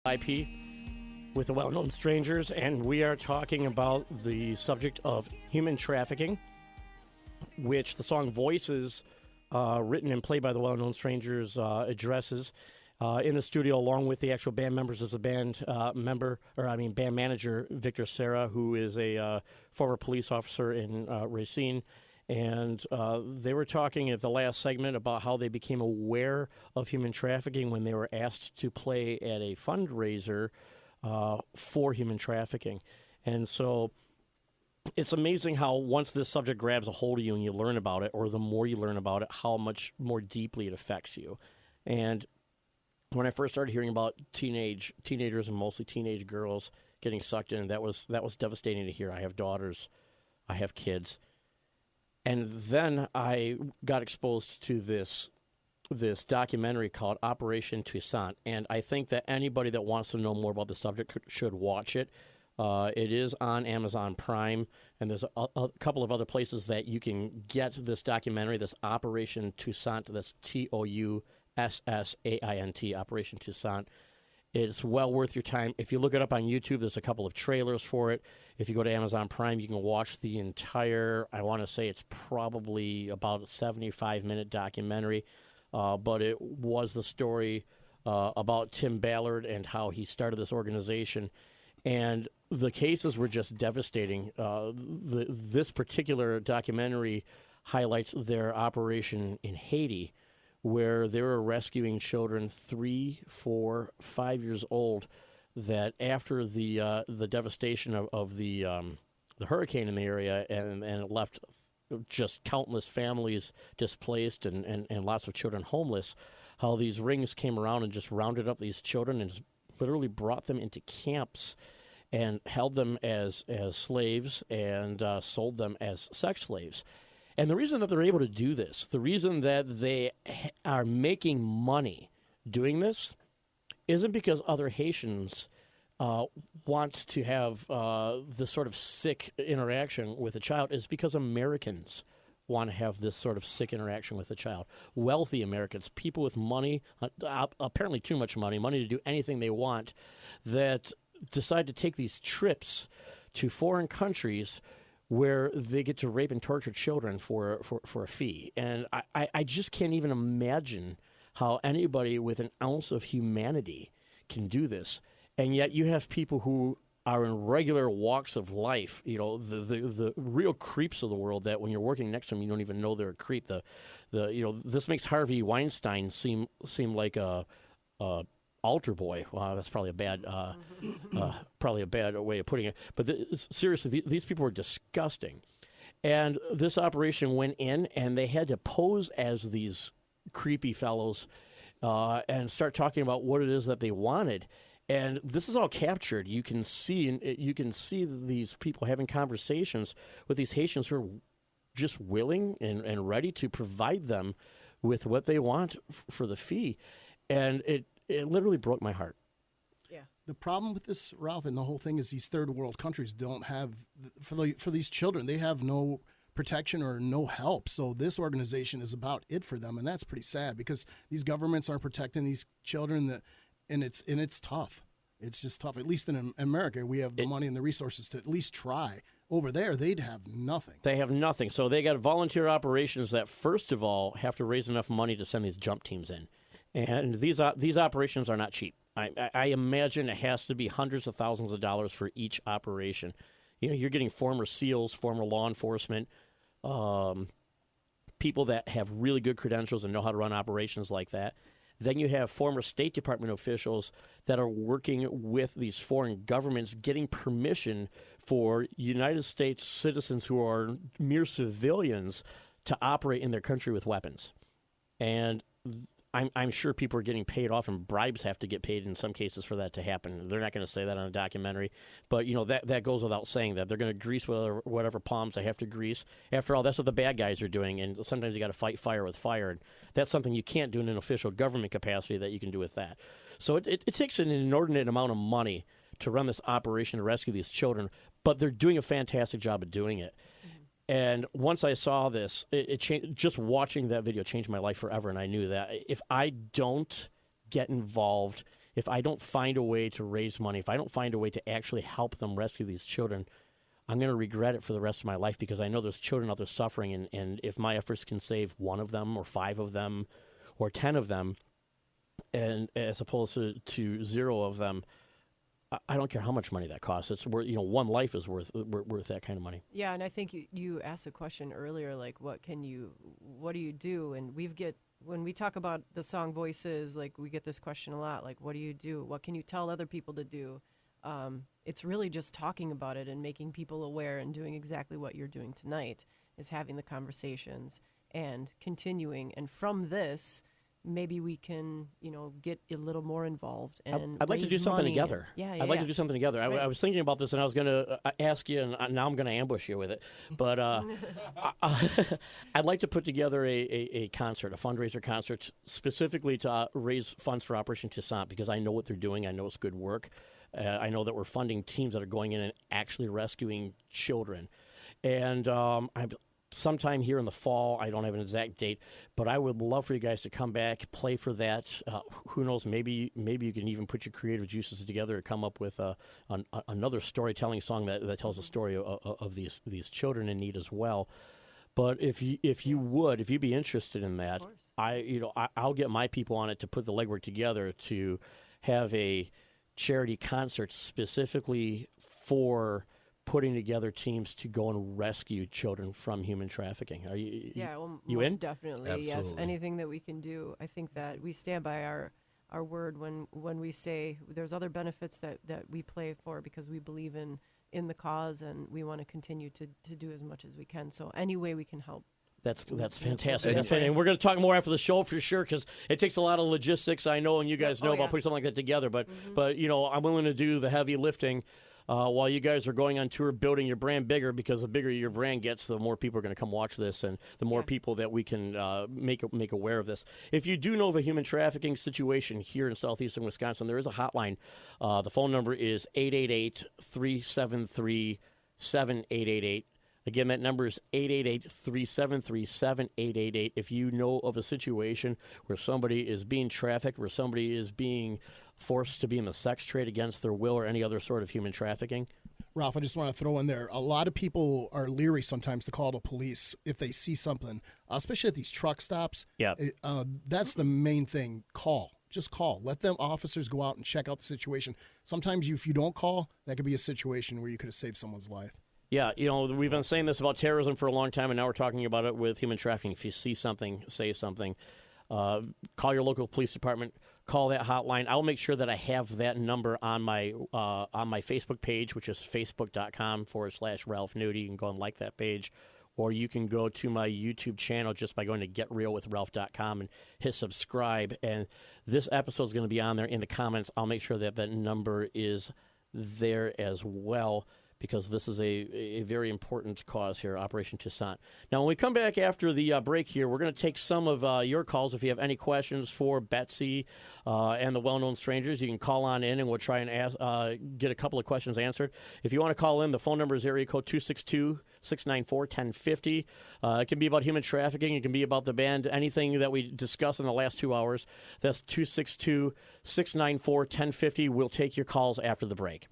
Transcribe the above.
IP with the well-known strangers, and we are talking about the subject of human trafficking, which the song Voices, written and played by the well-known strangers, addresses. In the studio, along with the actual band members, is the band band manager Victor Serra, who is a former police officer in Racine. And they were talking at the last segment about how they became aware of human trafficking when they were asked to play at a fundraiser for human trafficking. And so it's amazing how once this subject grabs a hold of you and you learn about it, or the more you learn about it, how much more deeply it affects you. And when I first started hearing about teenagers and mostly teenage girls getting sucked in, that was devastating to hear. I have daughters, I have kids. And then I got exposed to this documentary called Operation Toussaint, and I think that anybody that wants to know more about the subject should watch it. It is on Amazon Prime, and there's a couple of other places that you can get this documentary, this Operation Toussaint, that's Toussant, Operation Toussaint. It's well worth your time. If you look it up on YouTube, there's a couple of trailers for it. If you go to Amazon Prime, you can watch the entire, I want to say it's probably about a 75-minute documentary. But it was the story about Tim Ballard and how he started this organization. And the cases were just devastating. This particular documentary highlights their operation in Haiti, where they were rescuing children 3, 4, 5 years old, that after the devastation of the hurricane in the area and it left just countless families displaced and lots of children homeless, how these rings came around and just rounded up these children and just literally brought them into camps and held them as slaves and sold them as sex slaves. And the reason that they're able to do this, the reason that they are making money doing this, isn't because other Haitians want to have this sort of sick interaction with a child. Is because Americans want to have this sort of sick interaction with a child. Wealthy Americans, people with money, apparently too much money to do anything they want, that decide to take these trips to foreign countries where they get to rape and torture children for a fee. And I just can't even imagine how anybody with an ounce of humanity can do this. And yet you have people who are in regular walks of life, the real creeps of the world, that when you're working next to them, you don't even know they're a creep. This makes Harvey Weinstein seem like a altar boy. Wow, that's probably a bad way of putting it. But seriously, these people were disgusting. And this operation went in, and they had to pose as these creepy fellows and start talking about what it is that they wanted. And this is all captured. You can see these people having conversations with these Haitians who are just willing and ready to provide them with what they want for the fee. And it literally broke my heart. Yeah. The problem with this, Ralph, and the whole thing is these third world countries don't have, for these children, they have no protection or no help. So this organization is about it for them, and that's pretty sad because these governments aren't protecting these children, and it's tough. It's just tough. At least in America, we have the money and the resources to at least try. Over there, they'd have nothing. They have nothing. So they got volunteer operations that, first of all, have to raise enough money to send these jump teams in. And these operations are not cheap. I imagine it has to be hundreds of thousands of dollars for each operation. You're getting former SEALs, former law enforcement, people that have really good credentials and know how to run operations like that. Then you have former State Department officials that are working with these foreign governments, getting permission for United States citizens who are mere civilians to operate in their country with weapons. And I'm sure people are getting paid off, and bribes have to get paid in some cases for that to happen. They're not going to say that on a documentary, but that goes without saying that they're going to grease whatever palms they have to grease. After all, that's what the bad guys are doing, and sometimes you got to fight fire with fire, and that's something you can't do in an official government capacity that you can do with that. So it takes an inordinate amount of money to run this operation to rescue these children, but they're doing a fantastic job of doing it. And once I saw this, it changed. Just watching that video changed my life forever. And I knew that if I don't get involved if I don't find a way to raise money, if I don't find a way to actually help them rescue these children, I'm going to regret it for the rest of my life, because I know there's children out there suffering, and if my efforts can save one of them or 5 of them or 10 of them, and as opposed to 0 of them, I don't care how much money that costs. It's worth, one life is worth that kind of money. Yeah, and I think you asked a question earlier, like what do you do? And when we talk about the song Voices, like we get this question a lot, like what do you do? What can you tell other people to do? It's really just talking about it and making people aware, and doing exactly what you're doing tonight, is having the conversations and continuing. And from this, maybe we can, get a little more involved. And I'd like to do something together. I'd like to do something together. Right. I was thinking about this, and I was going to ask you, and now I'm going to ambush you with it. But I'd like to put together a concert, a fundraiser concert, specifically to raise funds for Operation Toussaint, because I know what they're doing. I know it's good work. I know that we're funding teams that are going in and actually rescuing children. And I'm sometime here in the fall. I don't have an exact date, but I would love for you guys to come back, play for that. Who knows? Maybe you can even put your creative juices together to come up with another storytelling song that tells the story of these children in need as well. But if you'd be interested in that, I'll get my people on it to put the legwork together to have a charity concert specifically for putting together teams to go and rescue children from human trafficking. Are you? Yeah, well, you most in? definitely. Absolutely. Yes, anything that we can do. I think that we stand by our word when we say there's other benefits that we play for, because we believe in the cause, and we want to continue to do as much as we can. So any way we can help. That's fantastic. And we're going to talk more after the show for sure, because it takes a lot of logistics, I know, and you guys know about putting something like that together. But I'm willing to do the heavy lifting while you guys are going on tour, building your brand bigger, because the bigger your brand gets, the more people are going to come watch this, and the more people that we can make aware of this. If you do know of a human trafficking situation here in southeastern Wisconsin, there is a hotline. The phone number is 888-373-7888. Again, that number is 888-373-7888. If you know of a situation where somebody is being trafficked, where somebody is being forced to be in the sex trade against their will, or any other sort of human trafficking. Ralph, I just want to throw in there, a lot of people are leery sometimes to call the police if they see something, especially at these truck stops. Yeah. That's the main thing. Call. Just call. Let them officers go out and check out the situation. Sometimes if you don't call, that could be a situation where you could have saved someone's life. Yeah, we've been saying this about terrorism for a long time, and now we're talking about it with human trafficking. If you see something, say something. Call your local police department. Call that hotline. I'll make sure that I have that number on my Facebook page, which is facebook.com/Ralph Nudi. You can go and like that page. Or you can go to my YouTube channel just by going to getrealwithralph.com and hit subscribe. And this episode is going to be on there in the comments. I'll make sure that number is there as well, because this is a very important cause here, Operation Toussaint. Now, when we come back after the break here, we're going to take some of your calls. If you have any questions for Betsy and the well-known strangers, you can call on in, and we'll try and get a couple of questions answered. If you want to call in, the phone number is area code 262-694-1050. It can be about human trafficking. It can be about the band, anything that we discussed in the last 2 hours. That's 262-694-1050. We'll take your calls after the break.